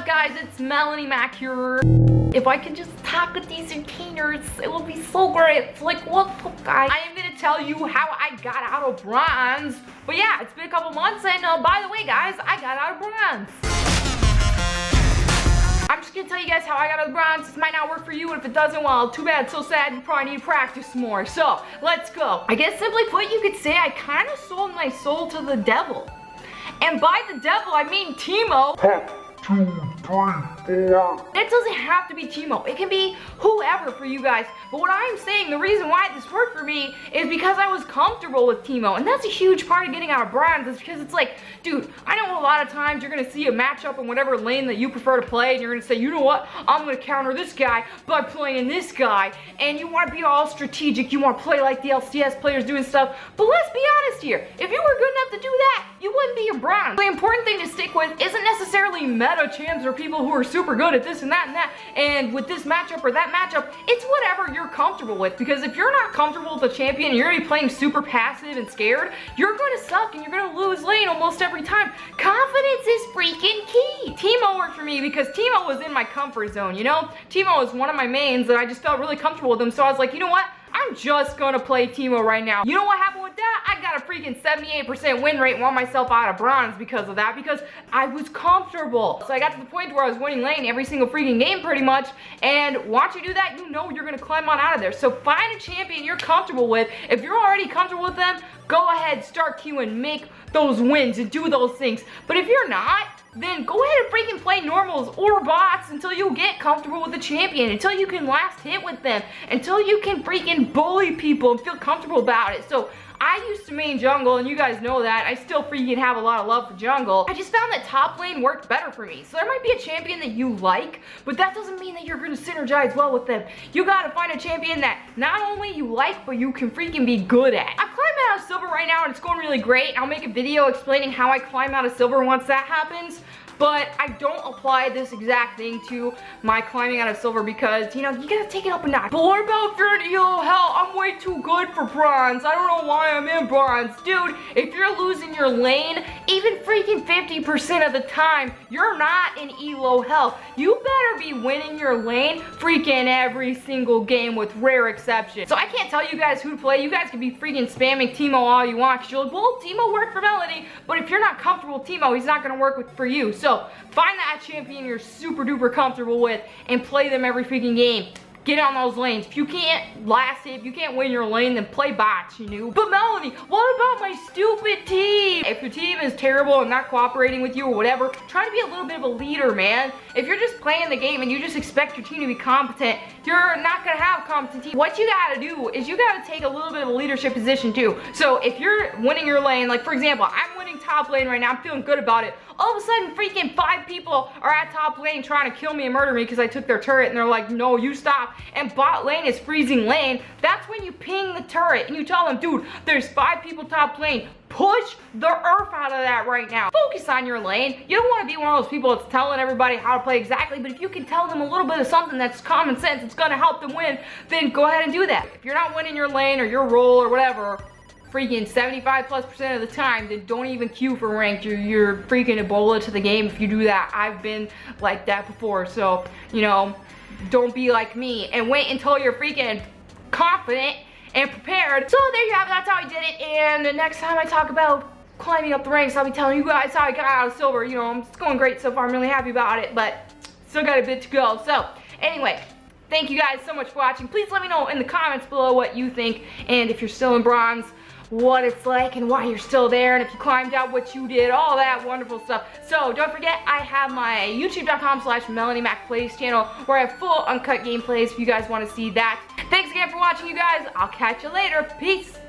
up, guys? It's Melonie Mac here. If I could just talk with these entertainers, it would be so great. It's like, what the guys? I am gonna tell you how I got out of bronze. But yeah, it's been a couple months, and by the way, guys, I got out of bronze. I'm just gonna tell you guys how I got out of bronze. This might not work for you, and if it doesn't, well, too bad, so sad. You probably need to practice more. So, let's go. I guess simply put, you could say I kind of sold my soul to the devil. And by the devil, I mean Timo. 2, 3, 4. It doesn't have to be Timo. It can be whoever for you guys. But what I'm saying, the reason why this worked for me is because I was comfortable with Timo. And that's a huge part of getting out of bronze, is because it's like, dude, I know a lot of times you're going to see a matchup in whatever lane that you prefer to play, and you're going to say, you know what, I'm going to counter this guy by playing this guy. And you want to be all strategic. You want to play like the LCS players doing stuff. But let's be honest here. If you were good enough to do that, you wouldn't be in bronze. The important thing to stick with isn't necessarily meta champs or people who are super good at this and that and with this matchup or that matchup. It's whatever you're comfortable with, because if you're not comfortable with a champion and you're gonna be playing super passive and scared, you're gonna suck and you're gonna lose lane almost every time. Confidence is freaking key. Timo worked for me because Timo was in my comfort zone, you know? Timo was one of my mains and I just felt really comfortable with him, so I was like, you know what? I'm just gonna play Timo right now. You know what happened with that? I got a freaking 78% win rate and won myself out of bronze because of that, because I was comfortable. So I got to the point where I was winning lane every single freaking game pretty much, and once you do that, you know you're gonna climb on out of there. So find a champion you're comfortable with. If you're already comfortable with them, go ahead, start queuing, make those wins and do those things. But if you're not, then go ahead and freaking play normals or bots until you get comfortable with the champion, until you can last hit with them, until you can freaking bully people and feel comfortable about it. So I used to main jungle, and you guys know that. I still freaking have a lot of love for jungle. I just found that top lane worked better for me. So there might be a champion that you like, but that doesn't mean that you're gonna synergize well with them. You gotta find a champion that not only you like, but you can freaking be good at. I'm climbing out of silver right now, and it's going really great. I'll make a video explaining how I climb out of silver once that happens. But I don't apply this exact thing to my climbing out of silver because, you know, you gotta take it up a notch. But what about if you're in ELO hell? I'm way too good for bronze. I don't know why I'm in bronze. Dude, if you're losing your lane, even freaking 50% of the time, you're not in ELO hell. You better be winning your lane freaking every single game with rare exception. So I can't tell you guys who to play. You guys can be freaking spamming Timo all you want, because you're like, well, Timo worked for Melonie. But if you're not comfortable with Timo, he's not gonna work for you. So find that champion you're super duper comfortable with and play them every freaking game. Get on those lanes. If you can't last it, if you can't win your lane, then play bots, you know. But Melonie, what about my stupid team? If your team is terrible and not cooperating with you or whatever, try to be a little bit of a leader, man. If you're just playing the game and you just expect your team to be competent, you're not gonna have a competent team. What you gotta do is you gotta take a little bit of a leadership position too. So if you're winning your lane, like for example, I'm winning top lane right now, I'm feeling good about it. All of a sudden, freaking 5 people are at top lane trying to kill me and murder me because I took their turret, and they're like, no, you stop. And bot lane is freezing lane. That's when you ping the turret and you tell them, dude, there's 5 people top lane. Push the earth out of that right now. Focus on your lane. You don't want to be one of those people that's telling everybody how to play exactly, but if you can tell them a little bit of something that's common sense, it's gonna help them win, then go ahead and do that. If you're not winning your lane or your role or whatever, freaking 75+% of the time, then don't even queue for ranked. You're freaking Ebola to the game if you do that. I've been like that before, so, you know, don't be like me and wait until you're freaking confident and prepared. So there you have it, that's how I did it, and the next time I talk about climbing up the ranks, I'll be telling you guys how I got out of silver. You know, it's going great so far, I'm really happy about it, but still got a bit to go. So anyway, thank you guys so much for watching. Please let me know in the comments below what you think, and if you're still in bronze, what it's like and why you're still there, and if you climbed out, what you did, all that wonderful stuff. So don't forget, I have my youtube.com/MelonieMacPlays channel where I have full uncut gameplays if you guys want to see that. Thanks again for watching, you guys. I'll catch you later. Peace.